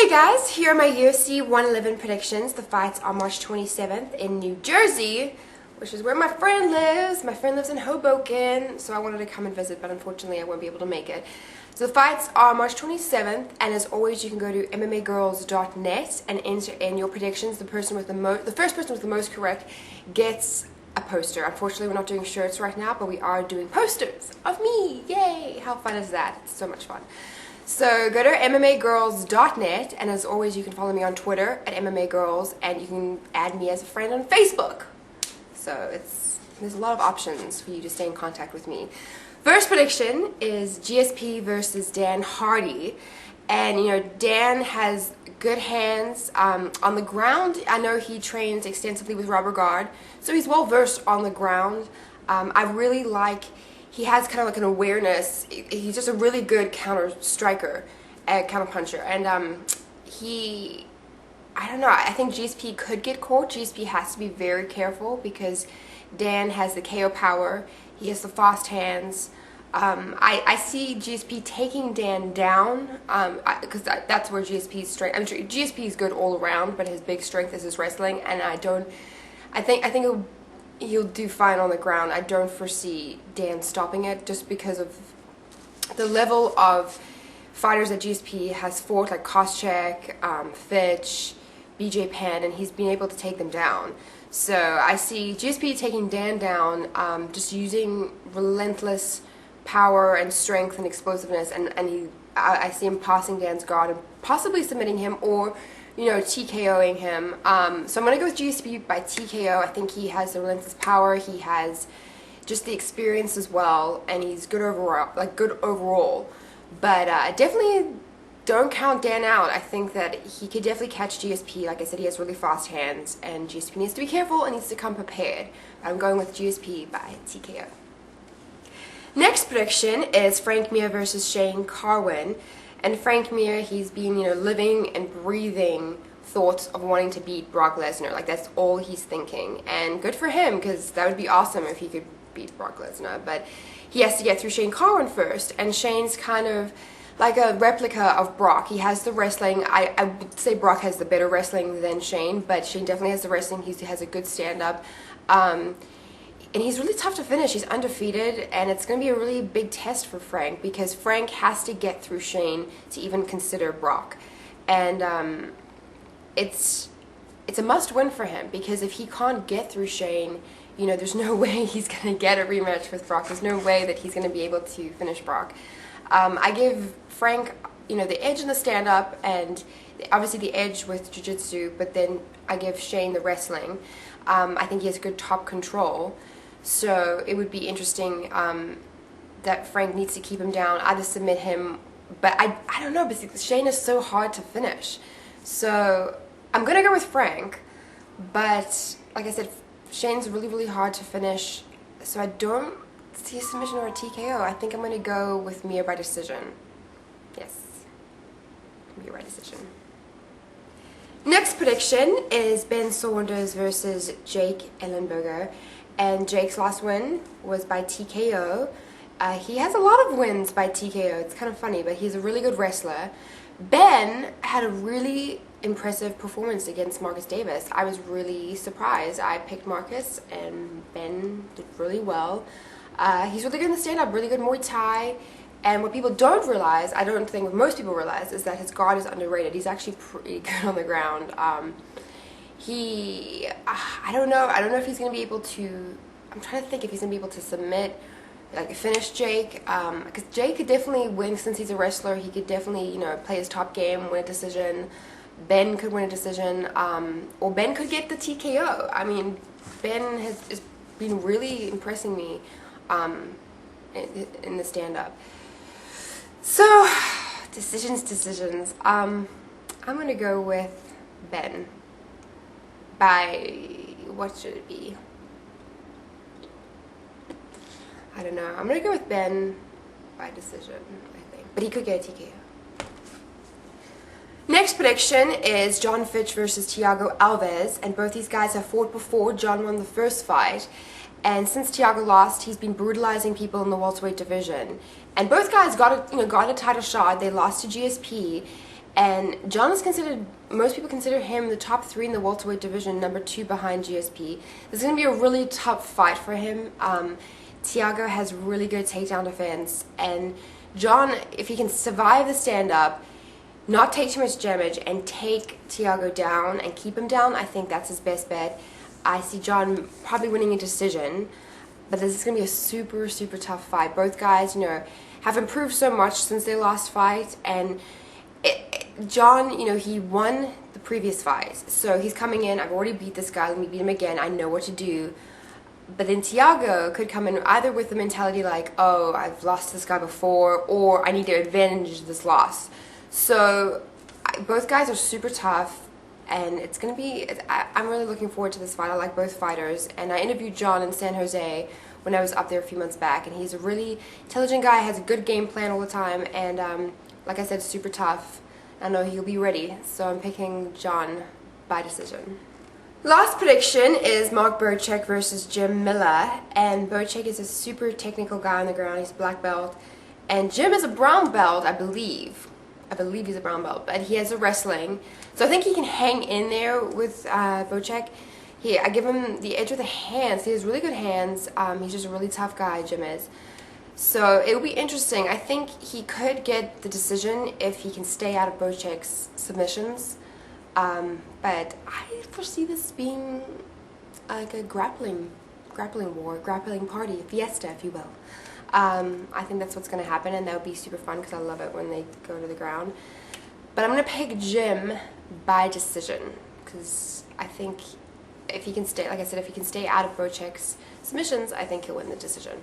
Hey guys, here are my UFC 111 predictions. The fights are March 27th in New Jersey, which is where my friend lives. My friend lives in Hoboken, so I wanted to come and visit, but unfortunately I won't be able to make it. So the fights are March 27th, and as always you can go to MMAGirls.net and enter in your predictions. The first person with the most correct gets a poster. Unfortunately we're not doing shirts right now, but we are doing posters of me. Yay! How fun is that? It's so much fun. So go to MMAGirls.net, and as always you can follow me on Twitter at MMAGirls, and you can add me as a friend on Facebook. So there's a lot of options for you to stay in contact with me. First prediction is GSP versus Dan Hardy. And you know, Dan has good hands on the ground. I know he trains extensively with rubber guard, so he's well versed on the ground. I really like, he has kind of like an awareness. He's just a really good counter striker, counter puncher, and I don't know, I think GSP could get caught. GSP has to be very careful because Dan has the KO power. He has the fast hands. I see GSP taking Dan down because that's where GSP's strength. I'm sure GSP is good all around, but his big strength is his wrestling, and I think he'll do fine on the ground. I don't foresee Dan stopping it just because of the level of fighters that GSP has fought, like Koscheck, Fitch, BJ Penn, and he's been able to take them down. So I see GSP taking Dan down, just using relentless power and strength and explosiveness, and I see him passing Dan's guard and possibly submitting him, or you know, TKOing him. So I'm going to go with GSP by TKO. I think he has the relentless power. He has just the experience as well, and he's good overall. But definitely don't count Dan out. I think that he could definitely catch GSP. Like I said, he has really fast hands, and GSP needs to be careful and needs to come prepared. I'm going with GSP by TKO. Next prediction is Frank Mir versus Shane Carwin. And Frank Mir, he's been, you know, living and breathing thoughts of wanting to beat Brock Lesnar. Like, that's all he's thinking. And good for him, because that would be awesome if he could beat Brock Lesnar. But he has to get through Shane Carwin first. And Shane's kind of like a replica of Brock. He has the wrestling. I would say Brock has the better wrestling than Shane, but Shane definitely has the wrestling. He has a good stand-up. And he's really tough to finish. He's undefeated, and it's going to be a really big test for Frank, because Frank has to get through Shane to even consider Brock. And it's a must-win for him, because if he can't get through Shane, you know, there's no way he's going to get a rematch with Brock. There's no way that he's going to be able to finish Brock. I give Frank, you know, the edge in the stand-up, and obviously the edge with jiu-jitsu, but then I give Shane the wrestling. I think he has good top control. So it would be interesting that Frank needs to keep him down, either submit him, but I don't know, but Shane is so hard to finish. So I'm going to go with Frank, but like I said, Shane's really, really hard to finish, so I don't see a submission or a TKO. I think I'm going to go with Mir by decision. Yes, Mir by decision. Next prediction is Ben Saunders versus Jake Ellenberger. And Jake's last win was by TKO. He has a lot of wins by TKO. It's kind of funny, but he's a really good wrestler. Ben had a really impressive performance against Marcus Davis. I was really surprised. I picked Marcus, and Ben did really well. He's really good in the stand-up, really good Muay Thai. And what people don't realize, I don't think most people realize, is that his guard is underrated. He's actually pretty good on the ground. I don't know if he's going to be able to, I'm trying to think if he's going to be able to submit, like finish Jake, because Jake could definitely win since he's a wrestler. He could definitely, you know, play his top game, win a decision. Ben could win a decision, or Ben could get the TKO. I mean, Ben has been really impressing me in the stand-up. So, decisions. I'm going to go with Ben. By, what should it be? I don't know. I'm going to go with Ben by decision, I think. But he could get a TKO. Next prediction is John Fitch versus Thiago Alves. And both these guys have fought before. John won the first fight. And since Thiago lost, he's been brutalizing people in the welterweight division. And both guys got a title shot. They lost to GSP. And John is considered, most people consider him the top 3 in the welterweight division, number 2 behind GSP. This is going to be a really tough fight for him. Thiago has really good takedown defense, and John, if he can survive the stand-up, not take too much damage, and take Thiago down and keep him down, I think that's his best bet. I see John probably winning a decision, but this is going to be a super, super tough fight. Both guys, you know, have improved so much since their last fight, and John, you know, he won the previous fight, so he's coming in, I've already beat this guy, let me beat him again, I know what to do. But then Thiago could come in either with the mentality like, oh, I've lost this guy before, or I need to avenge this loss. So both guys are super tough, and it's going to be, I'm really looking forward to this fight. I like both fighters, and I interviewed John in San Jose when I was up there a few months back, and he's a really intelligent guy, has a good game plan all the time, and like I said, super tough. I know he'll be ready, so I'm picking John by decision. Last prediction is Mark Bocek versus Jim Miller, and Bocek is a super technical guy on the ground. He's a black belt, and Jim is a brown belt, I believe. I believe he's a brown belt, but he has a wrestling, so I think he can hang in there with Bocek. I give him the edge with the hands. He has really good hands. He's just a really tough guy, Jim is. So it will be interesting. I think he could get the decision if he can stay out of Bocek's submissions. But I foresee this being like a grappling war, grappling party, fiesta, if you will. I think that's what's going to happen, and that would be super fun because I love it when they go to the ground. But I'm going to pick Jim by decision because I think if he can stay, like I said, if he can stay out of Bocek's submissions, I think he'll win the decision.